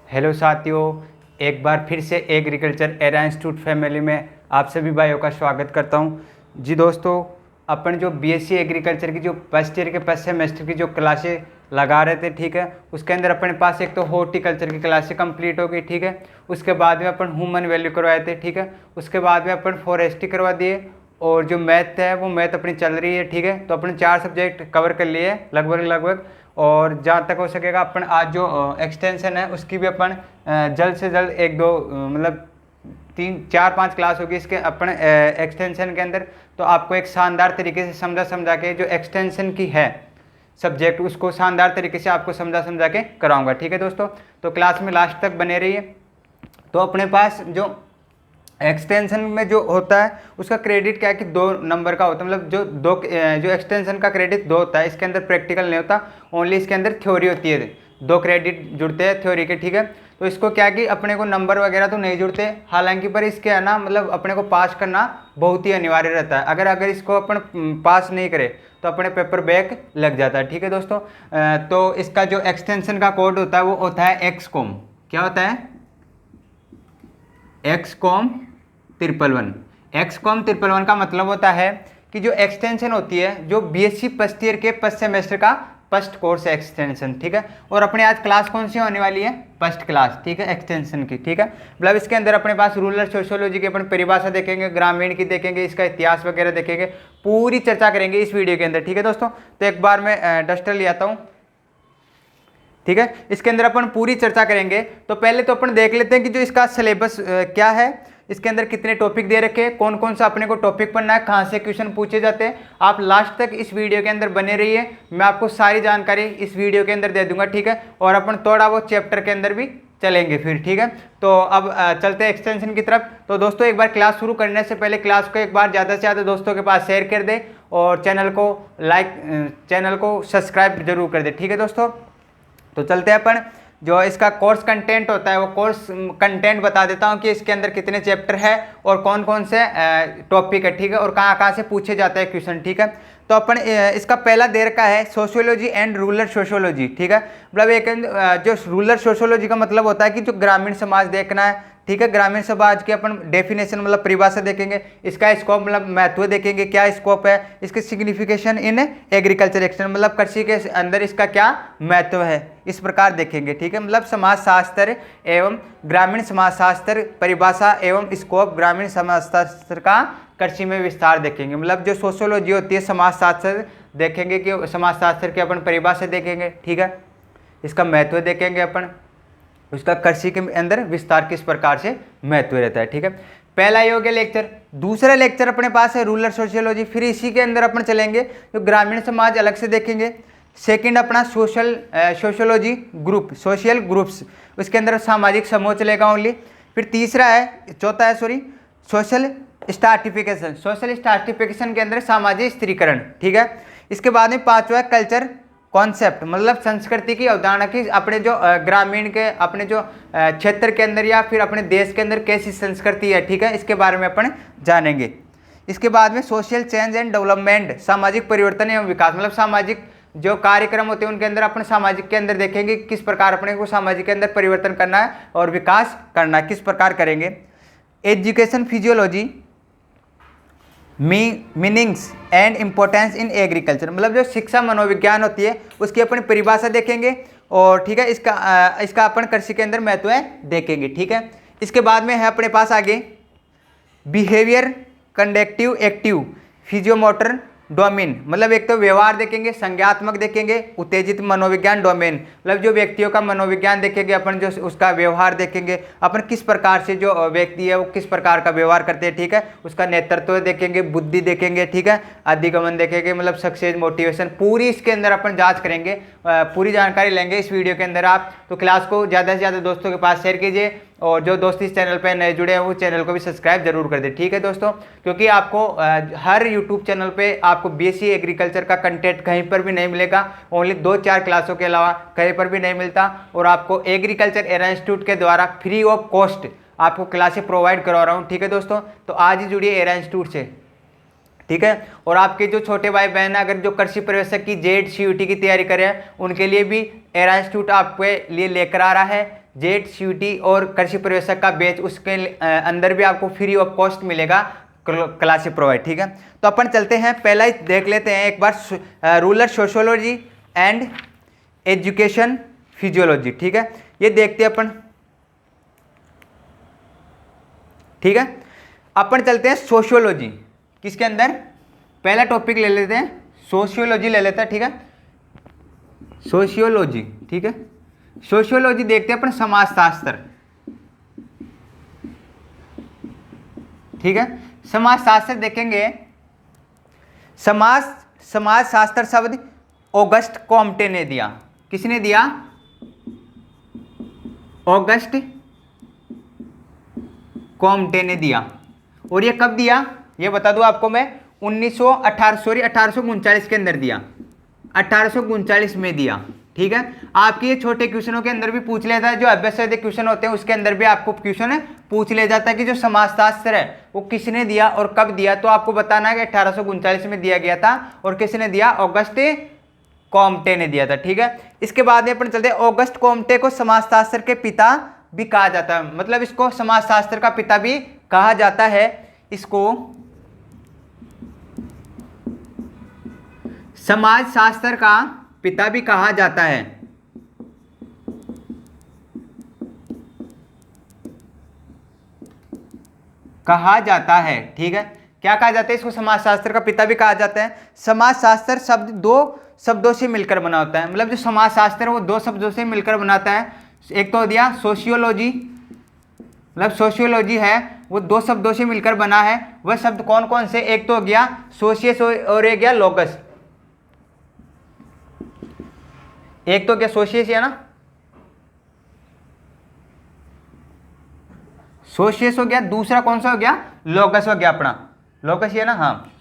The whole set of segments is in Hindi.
हेलो साथियों, एक बार फिर से एग्रीकल्चर एरा इंस्टीट्यूट फैमिली में आप सभी भाइयों का स्वागत करता हूं। जी दोस्तों, अपन जो बीएससी एग्रीकल्चर की जो फर्स्ट ईयर के फर्स्ट सेमेस्टर की जो क्लासें लगा रहे थे, ठीक है, उसके अंदर अपने पास एक तो हॉर्टिकल्चर की क्लासें कंप्लीट हो गई, ठीक है। उसके बाद में अपन ह्यूमन वैल्यू करवाए थे, ठीक है। उसके बाद में अपन फॉरेस्ट्री करवा दिए और जो मैथ है वो मैथ अपनी चल रही है, ठीक है। तो अपने 4 सब्जेक्ट कवर कर लिए लगभग। और जहाँ तक हो सकेगा अपन आज जो एक्सटेंशन है उसकी भी अपन जल्द से जल्द एक दो मतलब 3 4 5 क्लास होगी इसके अपन एक्सटेंशन के अंदर। तो आपको एक शानदार तरीके से समझा के जो एक्सटेंशन की है सब्जेक्ट उसको शानदार तरीके से आपको समझा के कराऊंगा, ठीक है दोस्तों। तो क्लास में लास्ट तक बने रहिए। तो अपने पास जो एक्सटेंशन में जो होता है उसका क्रेडिट क्या है कि 2 नंबर का होता है, मतलब जो एक्सटेंशन का क्रेडिट 2 होता है। इसके अंदर प्रैक्टिकल नहीं होता, ओनली इसके अंदर थ्योरी होती है। 2 क्रेडिट जुड़ते हैं थ्योरी के, ठीक है। तो इसको क्या कि अपने को नंबर वगैरह तो नहीं जुड़ते, हालांकि पर इसके है ना, मतलब अपने को पास करना बहुत ही अनिवार्य रहता है। अगर इसको अपन पास नहीं करे तो अपने पेपर बैक लग जाता है, ठीक है दोस्तों। तो इसका जो एक्सटेंशन का कोड होता है वो होता है एक्सकॉम। क्या होता है? एक्सकॉम 111। एक्सकॉम 111 का मतलब होता है कि जो एक्सटेंशन होती है जो बीएससी फर्स्ट ईयर के फर्स्ट सेमेस्टर का फर्स्ट कोर्स एक्सटेंशन, ठीक है। और अपने आज क्लास कौन सी होने वाली है? फर्स्ट क्लास, ठीक है, एक्सटेंशन की, ठीक है। मतलब इसके अंदर अपने पास रूरल सोशियोलॉजी की अपन परिभाषा देखेंगे, ग्रामीण की देखेंगे, इसका इतिहास वगैरह देखेंगे, पूरी चर्चा करेंगे इस वीडियो के अंदर, ठीक है दोस्तों। तो एक बार मैं डस्टर ले आता हूँ, ठीक है। इसके अंदर अपन पूरी चर्चा करेंगे। तो पहले तो अपन देख लेते हैं कि जो इसका सिलेबस क्या है, इसके अंदर कितने टॉपिक दे रखे हैं, कौन कौन सा अपने को टॉपिक पढ़ना है, कहाँ से क्वेश्चन पूछे जाते हैं। आप लास्ट तक इस वीडियो के अंदर बने रहिए, मैं आपको सारी जानकारी इस वीडियो के अंदर दे दूंगा, ठीक है। और अपन थोड़ा वो चैप्टर के अंदर भी चलेंगे फिर, ठीक है। तो अब चलते हैं एक्सटेंशन की तरफ। तो दोस्तों एक बार क्लास शुरू करने से पहले क्लास को एक बार ज़्यादा से ज़्यादा दोस्तों के पास शेयर कर दे और चैनल को सब्सक्राइब जरूर कर दे, ठीक है दोस्तों। तो चलते हैं अपन जो इसका कोर्स कंटेंट होता है वो कोर्स कंटेंट बता देता हूँ कि इसके अंदर कितने चैप्टर है और कौन कौन से टॉपिक है, ठीक है, और कहाँ कहाँ से पूछे जाते हैं क्वेश्चन, ठीक है। तो अपन इसका पहला दे रखा है सोशियोलॉजी एंड रूरल सोशियोलॉजी, ठीक है। मतलब एक जो रूरल सोशियोलॉजी का मतलब होता है कि जो ग्रामीण समाज देखना है, ठीक है। ग्रामीण समाज की अपन डेफिनेशन मतलब परिभाषा देखेंगे, इसका स्कोप मतलब महत्व देखेंगे, क्या स्कोप है, इसके सिग्निफिकेशन इन एग्रीकल्चर एक्शन मतलब कृषि के अंदर इसका क्या महत्व है, इस प्रकार देखेंगे, ठीक है। मतलब समाज शास्त्र एवं ग्रामीण समाज शास्त्र परिभाषा एवं स्कोप ग्रामीण समाज शास्त्र का कृषि में विस्तार देखेंगे। मतलब जो सोशियोलॉजी होती है समाज शास्त्र देखेंगे कि समाज शास्त्र की अपन परिभाषा देखेंगे, ठीक है, इसका महत्व देखेंगे अपन, उसका कृषि के अंदर विस्तार किस प्रकार से महत्व रहता है, ठीक है। पहला ये हो गया लेक्चर। दूसरा लेक्चर अपने पास है रूरल सोशियोलॉजी, फिर इसी के अंदर अपन चलेंगे जो ग्रामीण समाज अलग से देखेंगे। सेकंड अपना सोशियोलॉजी ग्रुप, सोशल ग्रुप्स, उसके अंदर सामाजिक समूह चलेगा ओनली। फिर चौथा है सोशल स्ट्राटिफिकेशन, सोशल स्ट्राटिफिकेशन के अंदर सामाजिक स्त्रीकरण, ठीक है। इसके बाद में पांचवा है कल्चर कॉन्सेप्ट, मतलब संस्कृति की अवधारणा की अपने जो ग्रामीण के अपने जो क्षेत्र के अंदर या फिर अपने देश के अंदर कैसी संस्कृति है, ठीक है, इसके बारे में अपन जानेंगे। इसके बाद में सोशल चेंज एंड डेवलपमेंट, सामाजिक परिवर्तन एवं विकास, मतलब सामाजिक जो कार्यक्रम होते हैं उनके अंदर अपन सामाजिक के अंदर देखेंगे किस प्रकार अपने को सामाजिक के अंदर परिवर्तन करना है और विकास करना है, किस प्रकार करेंगे। Education physiology meanings and importance in agriculture, मतलब जो शिक्षा मनोविज्ञान होती है उसकी अपनी परिभाषा देखेंगे और ठीक है इसका अपन कृषि के अंदर महत्व देखेंगे, ठीक है। इसके बाद में है अपने पास आगे बिहेवियर कंडक्टिव एक्टिव फिजियोमोटर डोमेन, मतलब एक तो व्यवहार देखेंगे, संज्ञात्मक देखेंगे, उत्तेजित मनोविज्ञान डोमेन, मतलब जो व्यक्तियों का मनोविज्ञान देखेंगे अपन, जो उसका व्यवहार देखेंगे अपन, किस प्रकार से जो व्यक्ति है वो किस प्रकार का व्यवहार करते हैं, ठीक है, उसका नेतृत्व देखेंगे, बुद्धि देखेंगे, ठीक है, अधिगमन देखेंगे, मतलब सक्सेस मोटिवेशन, पूरी इसके अंदर अपन जांच करेंगे, पूरी जानकारी लेंगे इस वीडियो के अंदर आप। तो क्लास को ज़्यादा से ज़्यादा दोस्तों के पास शेयर कीजिए और जो दोस्त इस चैनल पे नए जुड़े हैं वो चैनल को भी सब्सक्राइब जरूर कर दे, ठीक है दोस्तों। क्योंकि आपको हर यूट्यूब चैनल पे आपको बीएससी एग्रीकल्चर का कंटेंट कहीं पर भी नहीं मिलेगा, ओनली 2 4 क्लासों के अलावा कहीं पर भी नहीं मिलता। और आपको एग्रीकल्चर एरा इंस्टीट्यूट के द्वारा फ्री ऑफ कॉस्ट आपको क्लासें प्रोवाइड करवा रहा हूँ, ठीक है दोस्तों। तो आज ही जुड़िए एरा इंस्टीट्यूट से, ठीक है। और आपके जो छोटे भाई बहन है अगर जो कृषि प्रवेशक की जेड CUT की तैयारी करें उनके लिए भी एरा इंस्टीट्यूट आपके लिए लेकर आ रहा है जेट सीयूटी और कृषि प्रवेशक का बैच, उसके अंदर भी आपको फ्री ऑफ कॉस्ट मिलेगा क्लासेस प्रोवाइड, ठीक है। तो अपन चलते हैं, पहला ही देख लेते हैं एक बार, rural sociology and education physiology, ठीक है, ये देखते हैं अपन, ठीक है। अपन चलते हैं सोशियोलॉजी, किसके अंदर, पहला टॉपिक ले लेते हैं सोशियोलॉजी ले लेते हैं, ठीक है, सोशियोलॉजी, ठीक है। सोशियोलॉजी देखते हैं अपन समाजशास्त्र, ठीक है। समाजशास्त्र देखेंगे, समाजशास्त्र शब्द ऑगस्ट कॉम्टे ने दिया, किसने दिया, ऑगस्ट कॉम्टे ने दिया। और ये कब दिया, ये बता दूं आपको मैं, 1839 के अंदर दिया, 1839 में दिया, ठीक है। आपके ये छोटे क्वेश्चनों के अंदर भी पूछ लेता है, जो अभ्यास क्वेश्चन होते हैं उसके अंदर भी आपको क्वेश्चन पूछ ले जाता है कि जो समाजशास्त्र है वो किसने दिया और कब दिया। तो आपको बताना है कि 1839 में दिया गया था और किसने दिया, ऑगस्ट कॉम्टे ने दिया था, ठीक है। इसके बाद में अपन चलते हैं, ऑगस्ट कॉम्टे को समाजशास्त्र के पिता भी कहा जाता है, मतलब इसको समाजशास्त्र का पिता भी कहा जाता है, इसको समाजशास्त्र का पिता भी कहा जाता है, कहा जाता है, ठीक है। क्या कहा जाता है इसको, समाजशास्त्र का पिता भी कहा जाता है। समाजशास्त्र शब्द दो शब्दों से मिलकर बना होता है, मतलब जो समाजशास्त्र है वो दो शब्दों से मिलकर बनाता है। एक तो दिया सोशियोलॉजी, मतलब सोशियोलॉजी है वो दो शब्दों से मिलकर बना है। वह शब्द कौन कौन से, एक तो हो गया सोशियस और एक गया लोगस, एक तो क्या सोशियस है ना, सोशियस हो गया, दूसरा कौन सा हो गया, लोकस हो गया अपना, लोकस है ना, हाँ,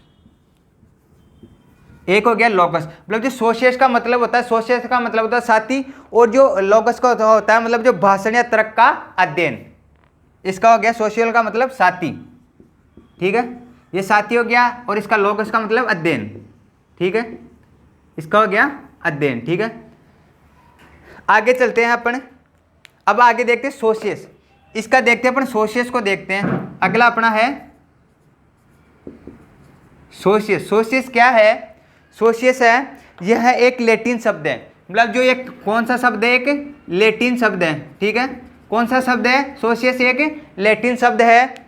एक हो गया लोकस। मतलब जो सोशियस का मतलब होता है, सोशियस का मतलब होता है साथी, और जो लोकस का होता है मतलब जो भाषण या तर्क का अध्ययन, इसका हो गया सोशियल का मतलब साथी, ठीक है, ये साथी हो गया, और इसका लोकस का मतलब अध्ययन, ठीक है, इसका हो गया अध्ययन, ठीक है। आगे चलते हैं अपन, अब आगे देखते हैं सोशियस, इसका देखते हैं अपन, सोशियस को देखते हैं। अगला अपना है सोशियस। सोशियस क्या है, सोशियस है, यह एक लैटिन शब्द है, मतलब जो एक कौन सा शब्द है, एक लैटिन शब्द है, ठीक है। कौन सा शब्द है, सोशियस एक लैटिन शब्द है।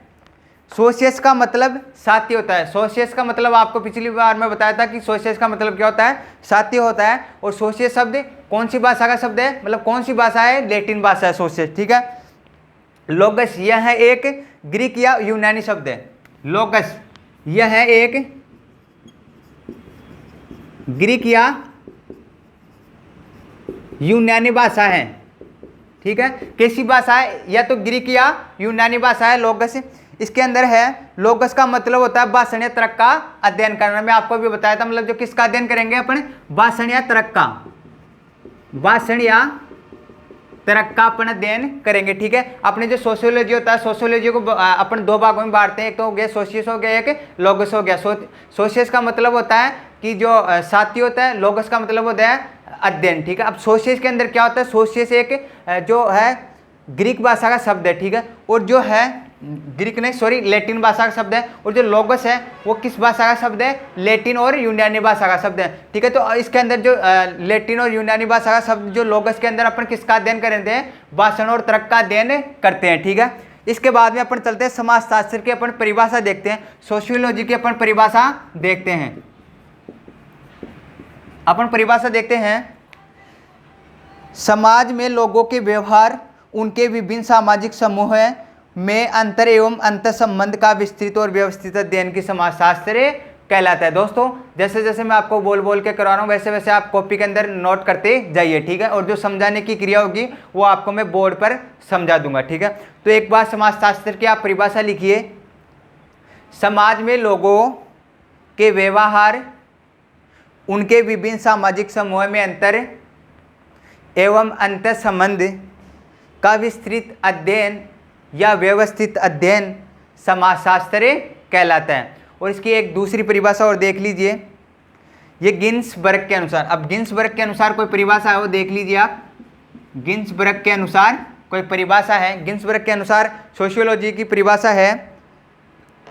सोशियस का मतलब साथी होता है, सोशियस का मतलब आपको पिछली बार मैं बताया था कि सोशियस का मतलब क्या होता है, साथी होता है। और सोशियस शब्द कौन सी भाषा का शब्द है, मतलब कौन सी भाषा है, लैटिन भाषा है सोशियस, ठीक है। लोगस यह है एक ग्रीक या यूनानी शब्द है, लोगस यह है एक ग्रीक या यूनानी भाषा है, ठीक है। कैसी भाषा है, या तो ग्रीक या यूनानी भाषा है लोगस, इसके अंदर है। लोगस का मतलब होता है भाषण या तर्क का अध्ययन करना, मैं आपको भी बताया था, मतलब जो किसका अध्ययन करेंगे अपन, भाषण या तर्क का, भाषण या तर्क का अपन अध्ययन करेंगे, ठीक है। अपने जो सोशियोलॉजी होता है, सोशियोलॉजी को अपन दो भागों में बांटते हैं, एक तो हो गया सोशियस हो गया, एक लोगस हो गया। सोशियस का मतलब होता है कि जो साथी होता है, लोगस का मतलब होता है अध्ययन, ठीक है। अब सोशियस के अंदर क्या होता है, सोशियस एक जो है ग्रीक भाषा का शब्द है, ठीक है, और जो है ग्रीक नहीं सॉरी लैटिन भाषा का शब्द है, और जो लोगस है वो किस भाषा का शब्द है, लैटिन और यूनानी भाषा का शब्द है, ठीक है। तो इसके अंदर जो लैटिन और यूनानी भाषा का शब्द जो लोगस के अंदर अपन किसका अध्ययन करते हैं, भाषण और तर्क का अध्ययन करते हैं, ठीक है। इसके बाद में अपन चलते हैं समाजशास्त्र की अपन परिभाषा देखते हैं, सोशियोलॉजी की अपन परिभाषा देखते हैं। अपन परिभाषा देखते हैं, समाज में लोगों के व्यवहार, उनके विभिन्न सामाजिक समूह में अंतर एवं अंतर संबंध का विस्तृत और व्यवस्थित अध्ययन की समाजशास्त्र कहलाता है। दोस्तों जैसे जैसे मैं आपको बोल बोल के करा रहा हूँ वैसे वैसे आप कॉपी के अंदर नोट करते जाइए, ठीक है। और जो समझाने की क्रिया होगी वो आपको मैं बोर्ड पर समझा दूंगा, ठीक है। तो एक बार समाजशास्त्र की आप परिभाषा लिखिए, समाज में लोगों के व्यवहार, उनके विभिन्न सामाजिक समूह में अंतर एवं अंतर संबंध का विस्तृत अध्ययन या व्यवस्थित अध्ययन समाजशास्त्र कहलाता है। और इसकी एक दूसरी परिभाषा और देख लीजिए, ये गिन्सबर्ग के अनुसार, अब गिन्सबर्ग के अनुसार कोई परिभाषा है वो देख लीजिए आप, गिन्सबर्ग के अनुसार कोई परिभाषा है। गिन्सबर्ग के अनुसार सोशियोलॉजी की परिभाषा है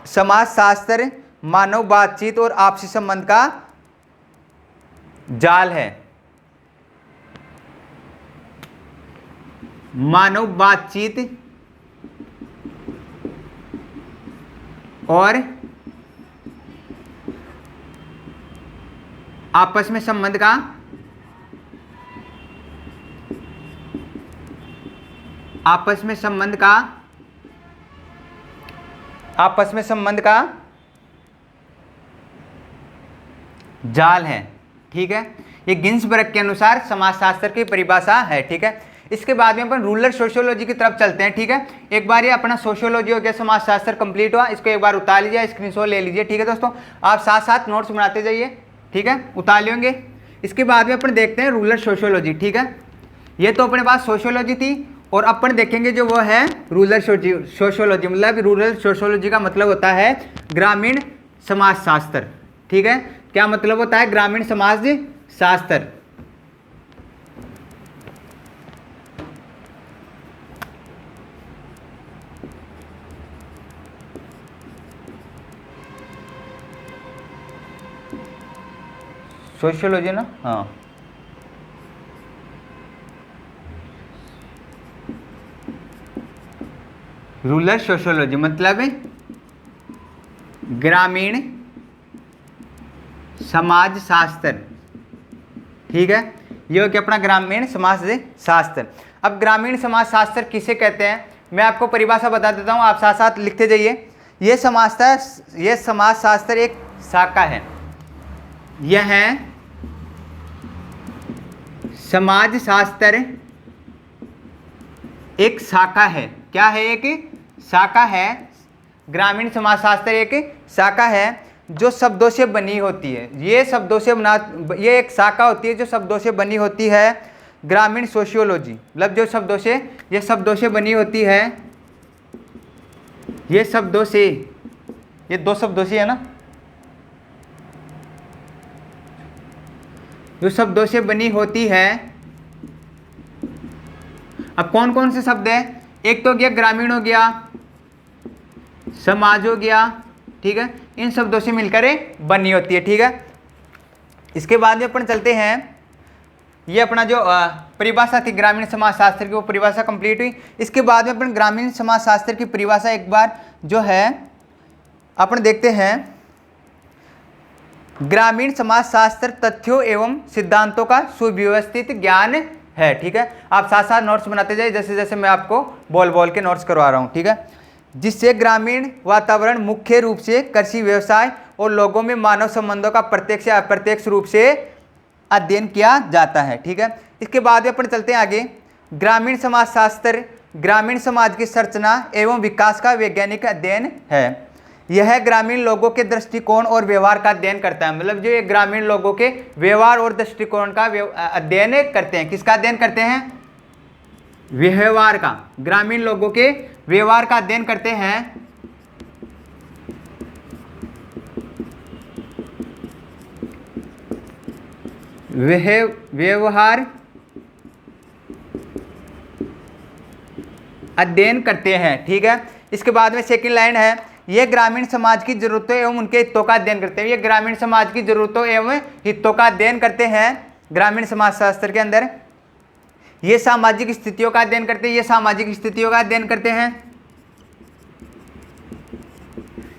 समाज शास्त्र मानव बातचीत और आपसी संबंध का जाल है। मानव बातचीत और आपस में संबंध का जाल है। ठीक है, ये गिन्सबर्ग के अनुसार समाजशास्त्र की परिभाषा है। ठीक है, इसके बाद में अपन रूरल सोशियोलॉजी की तरफ चलते हैं। ठीक है, एक बार ये अपना सोशियोलॉजी हो गया, समाजशास्त्र कंप्लीट हुआ, इसको एक बार उतार लीजिए, स्क्रीनशॉट ले लीजिए। ठीक है दोस्तों, आप साथ साथ नोट्स बनाते जाइए। ठीक है, उतार लेंगे। इसके बाद में अपन देखते हैं रूरल सोशियोलॉजी। ठीक है, ये तो अपने पास सोशियोलॉजी थी और अपन देखेंगे जो वो है रूरल सोशियोलॉजी। मतलब रूरल सोशियोलॉजी का मतलब होता है ग्रामीण समाजशास्त्र। ठीक है, क्या मतलब होता है ग्रामीण समाज शास्त्र? सोशियोलॉजी ना, हाँ, रूरल सोशियोलॉजी मतलब ग्रामीण समाज शास्त्र। ठीक है, ये हो गया अपना ग्रामीण समाज शास्त्र। अब ग्रामीण समाज शास्त्र किसे कहते हैं, मैं आपको परिभाषा बता देता हूँ, आप साथ साथ लिखते जाइए। ये समाज शास्त्र एक शाखा है। यह समाज शास्त्र एक शाखा है। क्या है? एक शाखा है। ग्रामीण समाज शास्त्र एक शाखा है जो शब्दों से बनी होती है। ये एक शाखा होती है जो शब्दों से बनी होती है। ग्रामीण सोशियोलॉजी मतलब जो शब्दों से बनी होती है। ये दो शब्दों से है ना, जो शब्दों से बनी होती है। अब कौन कौन से शब्द हैं? एक तो गया ग्रामीण, हो गया समाज, हो गया। ठीक है, इन शब्दों से मिलकर बनी होती है। ठीक है, इसके बाद में अपन चलते हैं, ये अपना जो परिभाषा थी ग्रामीण समाज शास्त्र की, वो परिभाषा कंप्लीट हुई। इसके बाद में अपन ग्रामीण समाज शास्त्र की परिभाषा एक बार जो है अपन देखते हैं। ग्रामीण समाज शास्त्र तथ्यों एवं सिद्धांतों का सुव्यवस्थित ज्ञान है। ठीक है, आप साथ साथ नोट्स बनाते जाइए जैसे जैसे मैं आपको बोल के नोट्स करवा रहा हूँ। ठीक है, जिससे ग्रामीण वातावरण मुख्य रूप से कृषि व्यवसाय और लोगों में मानव संबंधों का प्रत्यक्ष या अप्रत्यक्ष रूप से अध्ययन किया जाता है। ठीक है, इसके बाद अपन चलते हैं आगे। ग्रामीण समाज शास्त्र ग्रामीण समाज की संरचना एवं विकास का वैज्ञानिक अध्ययन है। यह ग्रामीण लोगों के दृष्टिकोण और व्यवहार का अध्ययन करता है। मतलब जो ये ग्रामीण लोगों के व्यवहार और दृष्टिकोण का अध्ययन करते हैं। किसका अध्ययन करते हैं? व्यवहार का। ग्रामीण लोगों के व्यवहार का अध्ययन करते हैं। व्यवहार अध्ययन करते हैं। ठीक है, इसके बाद में सेकंड लाइन है, ये ग्रामीण समाज की जरूरतों एवं उनके हितों का अध्ययन करते हैं। ये ग्रामीण समाज की जरूरतों एवं हितों का अध्ययन करते हैं ग्रामीण समाज शास्त्र के अंदर। ये सामाजिक स्थितियों का अध्ययन करते हैं। ये सामाजिक स्थितियों का अध्ययन करते हैं।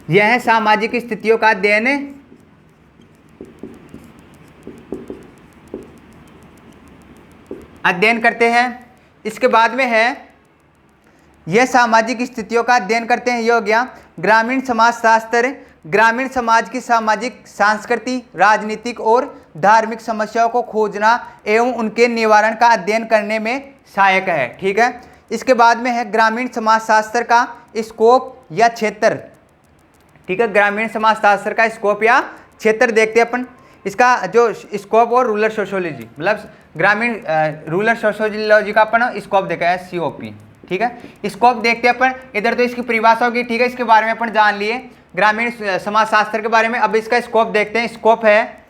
यह सामाजिक स्थितियों का अध्ययन करते हैं। इसके बाद में है, यह सामाजिक स्थितियों का अध्ययन करते हैं। ये हो गया ग्रामीण समाज शास्त्र ग्रामीण समाज की सामाजिक, सांस्कृतिक, राजनीतिक और धार्मिक समस्याओं को खोजना एवं उनके निवारण का अध्ययन करने में सहायक है। ठीक है, इसके बाद में है ग्रामीण समाज शास्त्र का स्कोप या क्षेत्र। ठीक है, ग्रामीण समाज शास्त्र का स्कोप या क्षेत्र देखते हैं अपन। इसका जो स्कोप और रूरल सोशियोलॉजी मतलब ग्रामीण रूरल सोशियोलॉजी का अपन स्कोप देखा है, COP। ठीक है, स्कोप देखते हैं अपन। इधर तो इसकी परिभाषा होगी। ठीक है, इसके बारे में अपन जान लिए ग्रामीण समाज शास्त्र के बारे में। अब इसका स्कोप देखते हैं। स्कोप है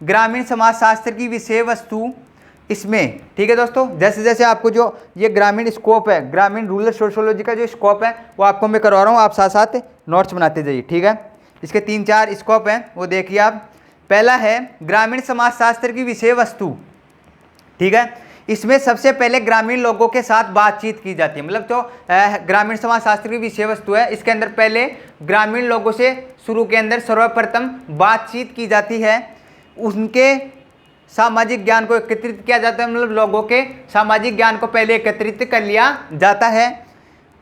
ग्रामीण समाज शास्त्र की विषय वस्तु इसमें, ठीक है दोस्तों। जैसे जैसे आपको जो ये ग्रामीण स्कोप है, ग्रामीण रूरल सोशियोलॉजी का जो स्कोप है वो आपको मैं करवा रहा हूँ, आप साथ साथ नोट्स बनाते जाइए, ठीक है। इसके 3-4 स्कोप हैं, वो देखिए आप। पहला है ग्रामीण समाजशास्त्र की विषय वस्तु, ठीक है। इसमें सबसे पहले ग्रामीण लोगों के साथ बातचीत की जाती है, मतलब जो ग्रामीण समाजशास्त्र की विषय वस्तु है इसके अंदर पहले ग्रामीण लोगों से शुरू के अंदर सर्वप्रथम बातचीत की जाती है, उनके सामाजिक ज्ञान को एकत्रित किया जाता है, मतलब लोगों के सामाजिक ज्ञान को पहले एकत्रित कर लिया जाता है।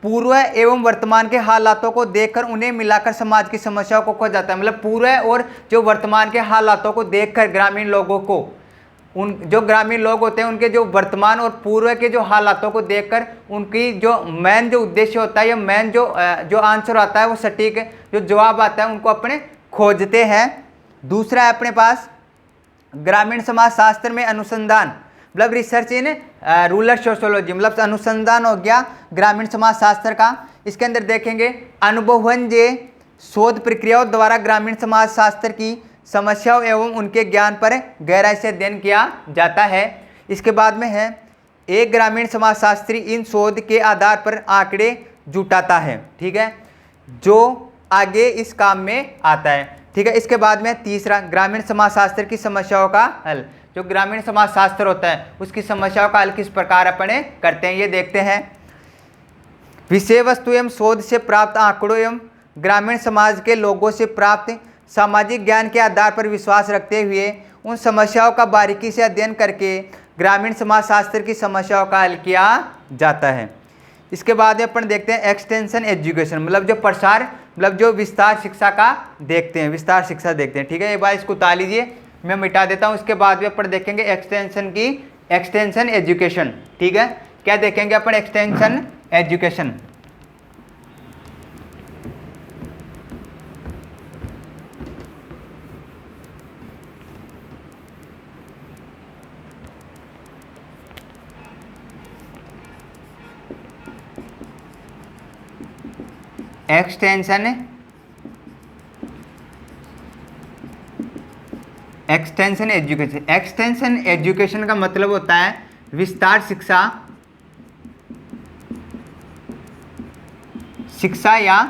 पूर्व एवं वर्तमान के हालातों को देखकर उन्हें मिलाकर समाज की समस्याओं को खोजा जाता है, मतलब पूर्व और जो वर्तमान के हालातों को देखकर ग्रामीण लोगों को, उन जो ग्रामीण लोग होते हैं उनके जो वर्तमान और पूर्व के जो हालातों को देखकर उनकी जो मेन जो उद्देश्य होता है या मेन जो आंसर आता है वो सटीक जो जवाब आता है उनको अपने खोजते हैं। दूसरा है अपने पास ग्रामीण समाजशास्त्र में अनुसंधान, मतलब रिसर्च इन रूरल सोशियोलॉजी, मतलब अनुसंधान हो गया ग्रामीण समाजशास्त्र का। इसके अंदर देखेंगे अनुभवजन्य शोध प्रक्रियाओं द्वारा ग्रामीण समाजशास्त्र की समस्याओं एवं उनके ज्ञान पर गहराई से अध्ययन किया जाता है। इसके बाद में है एक ग्रामीण समाजशास्त्री इन शोध के आधार पर आंकड़े जुटाता है, ठीक है, जो आगे इस काम में आता है, ठीक है। इसके बाद में तीसरा ग्रामीण समाजशास्त्र की समस्याओं का हल, जो ग्रामीण समाजशास्त्र होता है उसकी समस्याओं का हल किस प्रकार अपने करते हैं ये देखते हैं। विषय वस्तु एवं शोध से प्राप्त आंकड़ों एवं ग्रामीण समाज के लोगों से प्राप्त सामाजिक ज्ञान के आधार पर विश्वास रखते हुए उन समस्याओं का बारीकी से अध्ययन करके ग्रामीण समाजशास्त्र की समस्याओं का हल किया जाता है। इसके बाद अपन देखते हैं एक्सटेंशन एजुकेशन, मतलब जो प्रसार, मतलब जो विस्तार शिक्षा का देखते हैं, विस्तार शिक्षा देखते हैं, ठीक है। एक बार इसको उतार लीजिए, मैं मिटा देता हूँ। इसके बाद भी अपन देखेंगे एक्सटेंशन एजुकेशन, ठीक है। क्या देखेंगे अपन? Extension education. एक्सटेंशन एजुकेशन का मतलब होता है विस्तार शिक्षा या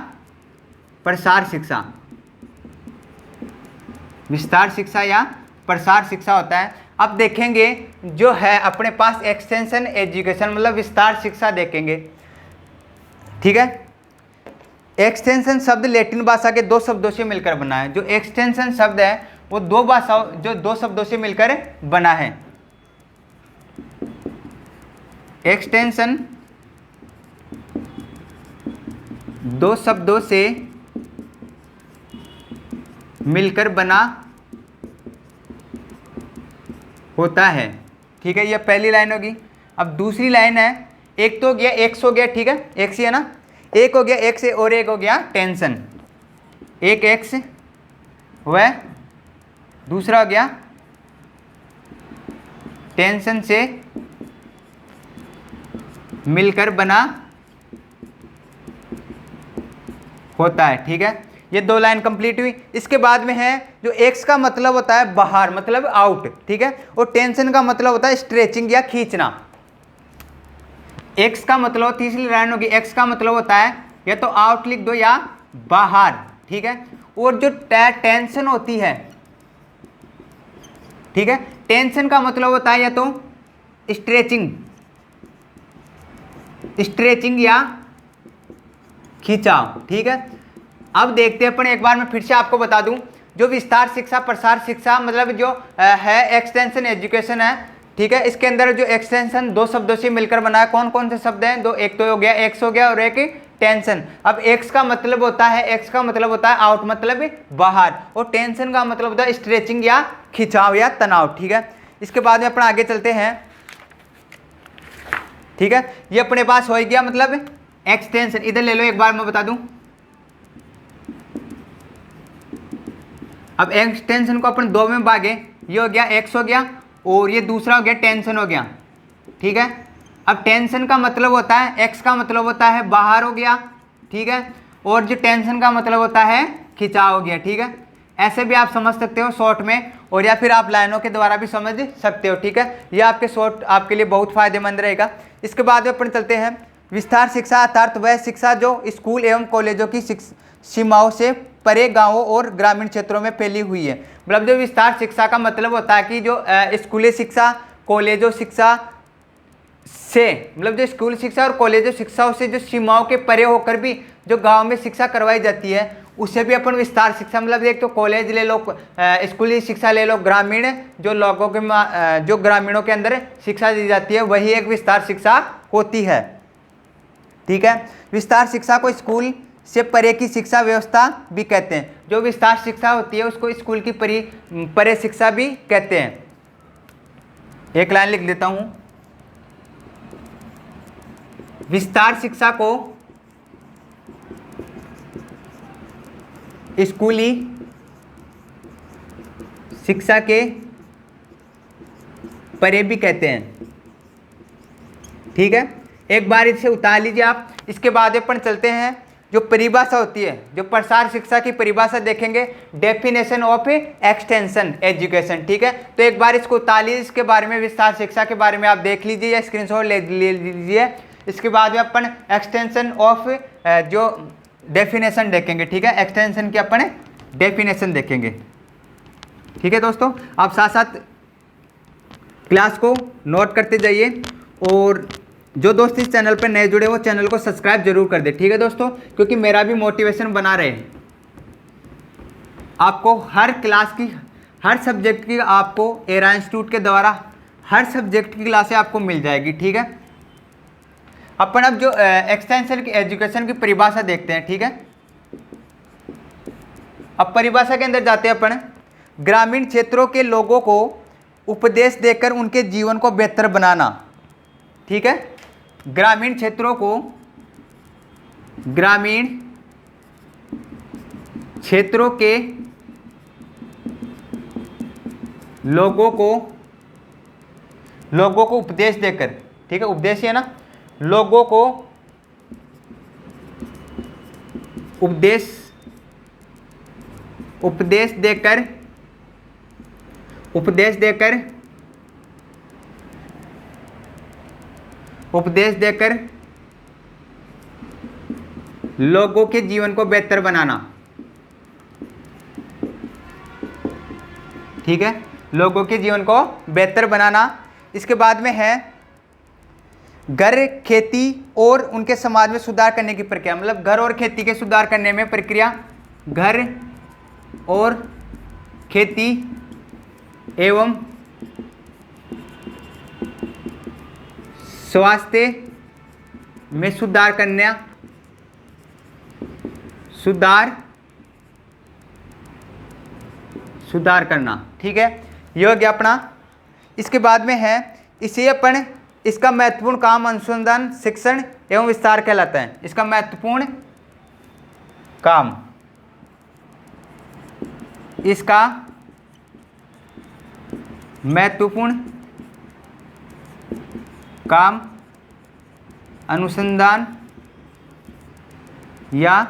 प्रसार शिक्षा। विस्तार शिक्षा या प्रसार शिक्षा होता है। अब देखेंगे जो है अपने पास एक्सटेंशन एजुकेशन मतलब विस्तार शिक्षा देखेंगे, ठीक है। एक्सटेंशन शब्द लैटिन भाषा के 2 शब्दों से मिलकर बना है। जो एक्सटेंशन शब्द है वो 2 शब्दों से मिलकर बना है। एक्सटेंशन 2 शब्दों से मिलकर बना होता है, ठीक है। ये पहली लाइन होगी। अब दूसरी लाइन है, एक तो हो गया एक्स हो गया, ठीक है, एक्स ही है ना, एक हो गया एक्स और एक हो गया टेंशन। एक एक्स वह दूसरा हो गया टेंशन से मिलकर बना होता है, ठीक है। ये 2 लाइन कंप्लीट हुई। इसके बाद में है जो एक्स का मतलब होता है बाहर, मतलब आउट, ठीक है, और टेंशन का मतलब होता है स्ट्रेचिंग या खींचना। एक्स का मतलब, तीसरी लाइन होगी, एक्स का मतलब होता है या तो आउट लिख दो या बाहर, ठीक है। और जो टेंशन होती है, ठीक है, टेंशन का मतलब होता है या तो स्ट्रेचिंग या खिंचाव, ठीक है। अब देखते हैं अपन, एक बार मैं फिर से आपको बता दूं, जो विस्तार शिक्षा प्रसार शिक्षा मतलब जो है एक्सटेंशन एजुकेशन है, ठीक है। इसके अंदर जो एक्सटेंशन 2 शब्दों से मिलकर बना है, कौन कौन से शब्द हैं? 2, एक तो हो गया एक्स हो गया और एक टेंशन। अब एक्स का मतलब होता है आउट मतलब बाहर, और टेंशन का मतलब होता है स्ट्रेचिंग या खिंचाव या तनाव, ठीक है। इसके बाद में अपन आगे चलते हैं, ठीक है। ये अपने पास हो गया मतलब एक्सटेंशन। इधर ले लो एक बार, मैं बता दूं। अब एक्सटेंशन को अपन 2 में भागे, ये हो गया एक्स हो गया और ये दूसरा हो गया टेंशन हो गया, ठीक है। अब टेंशन का मतलब होता है, एक्स का मतलब होता है बाहर हो गया, ठीक है, और जो टेंशन का मतलब होता है खिंचाव हो गया, ठीक है। ऐसे भी आप समझ सकते हो शॉर्ट में। और या फिर आप लाइनों के द्वारा भी समझ सकते हो, ठीक है। ये आपके शॉर्ट आपके लिए बहुत फायदेमंद रहेगा। इसके बाद में अपन चलते हैं विस्तार शिक्षा अर्थात वह शिक्षा जो स्कूल एवं कॉलेजों की सीमाओं से परे गांवों और ग्रामीण क्षेत्रों में फैली हुई है। मतलब जो विस्तार शिक्षा का मतलब होता है कि जो स्कूली शिक्षा, कॉलेजों शिक्षा से, मतलब जो स्कूल शिक्षा और कॉलेजों शिक्षाओं से जो सीमाओं के परे होकर भी जो गांव में शिक्षा करवाई जाती है उसे भी अपन विस्तार शिक्षा, मतलब एक तो कॉलेज ले लो, स्कूली शिक्षा ले लो, ग्रामीण जो लोगों के जो ग्रामीणों के अंदर शिक्षा दी जाती है वही एक विस्तार शिक्षा होती है, ठीक है। विस्तार शिक्षा को स्कूल से परे की शिक्षा व्यवस्था भी कहते हैं। जो विस्तार शिक्षा होती है उसको स्कूल की परे शिक्षा भी कहते हैं। एक लाइन लिख देता हूं, विस्तार शिक्षा को स्कूली शिक्षा के परे भी कहते हैं, ठीक है। एक बार इसे उतार लीजिए आप। इसके बाद अपन चलते हैं जो परिभाषा होती है, जो प्रसार शिक्षा की परिभाषा देखेंगे, डेफिनेशन ऑफ एक्सटेंशन एजुकेशन, ठीक है। तो एक बार इसको उतार लीजिए, इसके बारे में विस्तार शिक्षा के बारे में आप देख लीजिए या स्क्रीनशॉट ले लीजिए। इसके बाद में अपन एक्सटेंशन ऑफ जो डेफिनेशन देखेंगे, ठीक है। एक्सटेंशन की अपन डेफिनेशन देखेंगे, ठीक है दोस्तों। आप साथ साथ क्लास को नोट करते जाइए और जो दोस्त इस चैनल पर नए जुड़े वो चैनल को सब्सक्राइब जरूर कर दे, ठीक है दोस्तों, क्योंकि मेरा भी मोटिवेशन बना रहे। आपको हर क्लास की, हर सब्जेक्ट की आपको एरा इंस्टीट्यूट के द्वारा हर सब्जेक्ट की क्लासें आपको मिल जाएगी, ठीक है। अपन अब जो एक्सटेंशन की एजुकेशन की परिभाषा देखते हैं, ठीक है। अब परिभाषा के अंदर जाते हैं अपन, ग्रामीण क्षेत्रों के लोगों को उपदेश देकर उनके जीवन को बेहतर बनाना, ठीक है। ग्रामीण क्षेत्रों को, ग्रामीण क्षेत्रों के लोगों को उपदेश देकर, ठीक है, उपदेश है ना, लोगों को उपदेश देकर लोगों के जीवन को बेहतर बनाना, ठीक है, लोगों के जीवन को बेहतर बनाना। इसके बाद में है घर, खेती और उनके समाज में सुधार करने की प्रक्रिया, मतलब घर और खेती के सुधार करने में प्रक्रिया, घर और खेती एवं स्वास्थ्य में सुधार करना, ठीक है, ये हो गया अपना। इसके बाद में है इसे अपन, इसका महत्वपूर्ण काम अनुसंधान, शिक्षण एवं विस्तार कहलाता है। इसका महत्वपूर्ण काम, इसका महत्वपूर्ण काम अनुसंधान या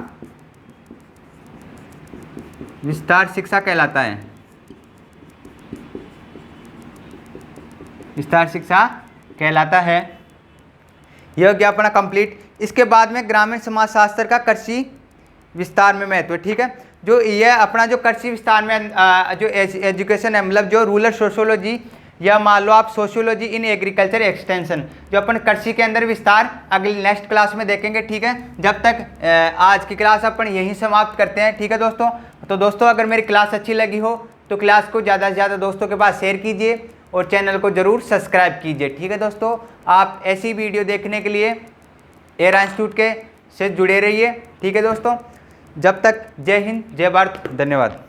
विस्तार शिक्षा कहलाता है, विस्तार शिक्षा कहलाता है। यह हो गया अपना कंप्लीट। इसके बाद में ग्रामीण समाजशास्त्र का कृषि विस्तार में महत्व, ठीक है। जो ये अपना जो कृषि विस्तार में जो एजुकेशन है, मतलब जो रूरल सोशियोलॉजी या मान लो आप सोशियोलॉजी इन एग्रीकल्चर एक्सटेंशन, जो अपन कृषि के अंदर विस्तार अगली नेक्स्ट क्लास में देखेंगे, ठीक है। जब तक आज की क्लास अपन यहीं समाप्त करते हैं, ठीक है दोस्तों। तो दोस्तों अगर मेरी क्लास अच्छी लगी हो तो क्लास को ज़्यादा से ज़्यादा दोस्तों के पास शेयर कीजिए और चैनल को ज़रूर सब्सक्राइब कीजिए, ठीक है दोस्तों। आप ऐसी वीडियो देखने के लिए एरा इंस्टीट्यूट के से जुड़े रहिए, ठीक है दोस्तों। जब तक जय हिंद, जय भारत, धन्यवाद।